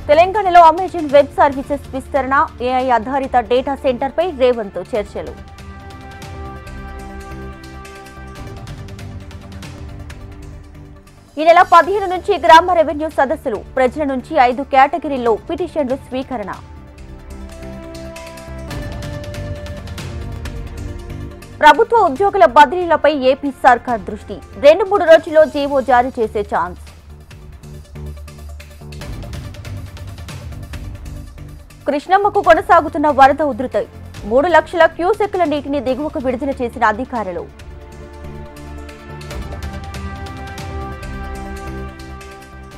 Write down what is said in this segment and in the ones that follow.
తెలంగాణలో Amazon web services విస్తరణ, AI ఆధారిత డేటా సెంటర్పై రేవంత్ చర్చలు. ఈ నెల 15 నుంచి గ్రామ రెవెన్యూ సదస్సులు, ప్రజల నుంచి 5 కేటగిరీల్లో పిటిషన్లు స్వీకరణ. ప్రభుత్వ ఉద్యోగుల బదిలీలపై ఏపీ సర్కార్ దృష్టి, 2-3 రోజుల్లో జీవో జారీ చేసే ఛాన్స్. కృష్ణమ్మకు కొనసాగుతున్న వరద ఉధృతి, 3 లక్షల క్యూసెక్కుల నీటిని దిగువకు విడుదల చేసిన అధికారులు.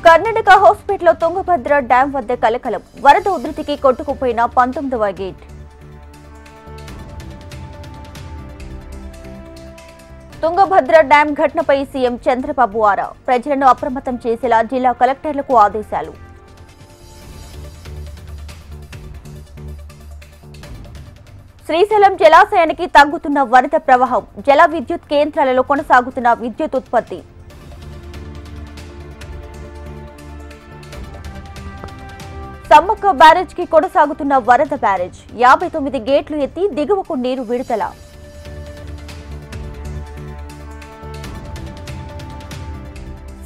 కర్ణాటక హాస్పిటల్లో తుంగభద్ర డ్యాం వద్ద కలకలం, వరద ఉధృతికి కొట్టుకుపోయిన 19వ గేట్. తుంగభద్ర డ్యాం ఘటనపై సీఎం చంద్రబాబు ఆరా, ప్రజలను అప్రమత్తం చేసేలా జిల్లా కలెక్టర్లకు ఆదేశాలు. శ్రీశైలం జలాశయానికి తగ్గుతున్న వరద ప్రవాహం, జల విద్యుత్ కేంద్రాలలో కొనసాగుతున్న విద్యుత్ ఉత్పత్తి. సమ్మక్క బ్యారేజ్ కి కొనసాగుతున్న వరద బ్యారేజ్, 59 గేట్లు ఎత్తి దిగువకు నీరు విడుదల.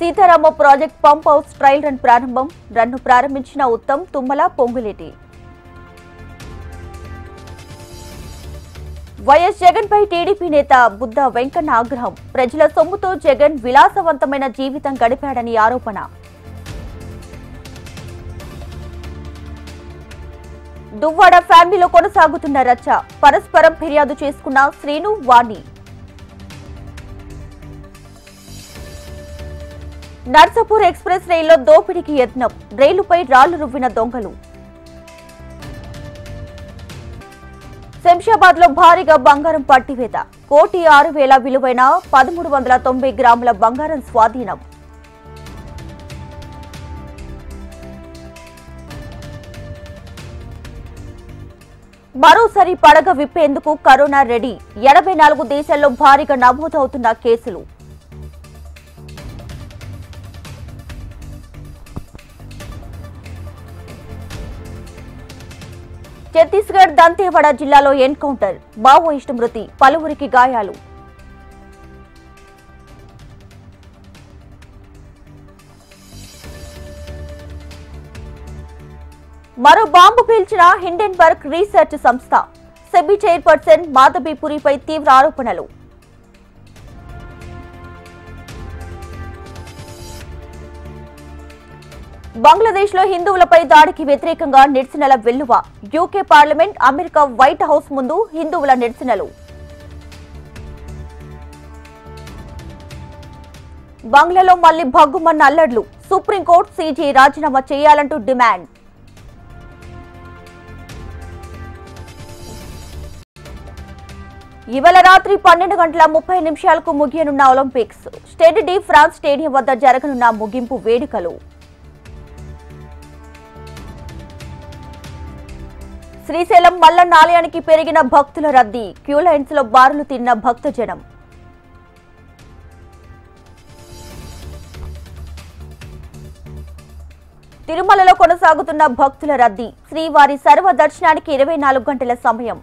Sitarama project pump house trial run ప్రారంభం, రన్ను ప్రారంభించిన ఉత్తమ్, తుమ్మల, పొంగులేటి. వైఎస్ జగన్ పై టీడీపీ నేత బుద్ధ వెంకన్న ఆగ్రహం, ప్రజల సొమ్ముతో జగన్ విలాసవంతమైన జీవితం గడిపాడని ఆరోపణ. దువ్వాడ ఫ్యామిలీలో కొనసాగుతున్న రచ్చ, పరస్పరం ఫిర్యాదు చేసుకున్న శ్రీను, వాణి. నర్సాపూర్ ఎక్స్ప్రెస్ రైల్లో దోపిడీకి యత్నం, రైలుపై రాళ్లు రువ్విన దొంగలు. శంషాబాద్ లో భారీగా బంగారం పట్టివేత, 1,06,000 విలువైన 1,390 గ్రాముల బంగారం స్వాధీనం. మరోసారి పడగ విప్పేందుకు కరోనా రెడీ, 84 దేశాల్లో భారీగా నమోదవుతున్న కేసులు. ఛత్తీస్గఢ్ దంతేవాడ జిల్లాలో ఎన్కౌంటర్, మావోయిస్టు మృతి, పలువురికి గాయాలు. మరో బాంబు పీల్చిన హిండెన్బర్గ్ రీసెర్చ్ సంస్థ, సెబీ చైర్పర్సన్ మాధబీపురిపై తీవ్ర ఆరోపణలు. బంగ్లాదేశ్ లో హిందువులపై దాడికి వ్యతిరేకంగా నిరసనల వెల్లువ, UK parliament, America White House ముందు హిందువుల నిరసనలు. బంగ్లాలో మళ్లీ భగ్గుమన్న అల్లర్లు, సుప్రీంకోర్టు సీజీ రాజీనామా చేయాలంటూ డిమాండ్. ఇవాళ రాత్రి 12:30 ముగియనున్న Olympics, Stade de France stadium వద్ద జరగనున్న ముగింపు వేడుకలు. శ్రీశైలం మల్లన్న ఆలయానికి పెరిగిన భక్తుల రద్దీ, క్యూ లైన్స్ లో బారులు తిన్న భక్తజనం. తిరుమలలో కొనసాగుతున్న భక్తుల రద్దీ, శ్రీవారి సర్వ దర్శనానికి 24 గంటల సమయం.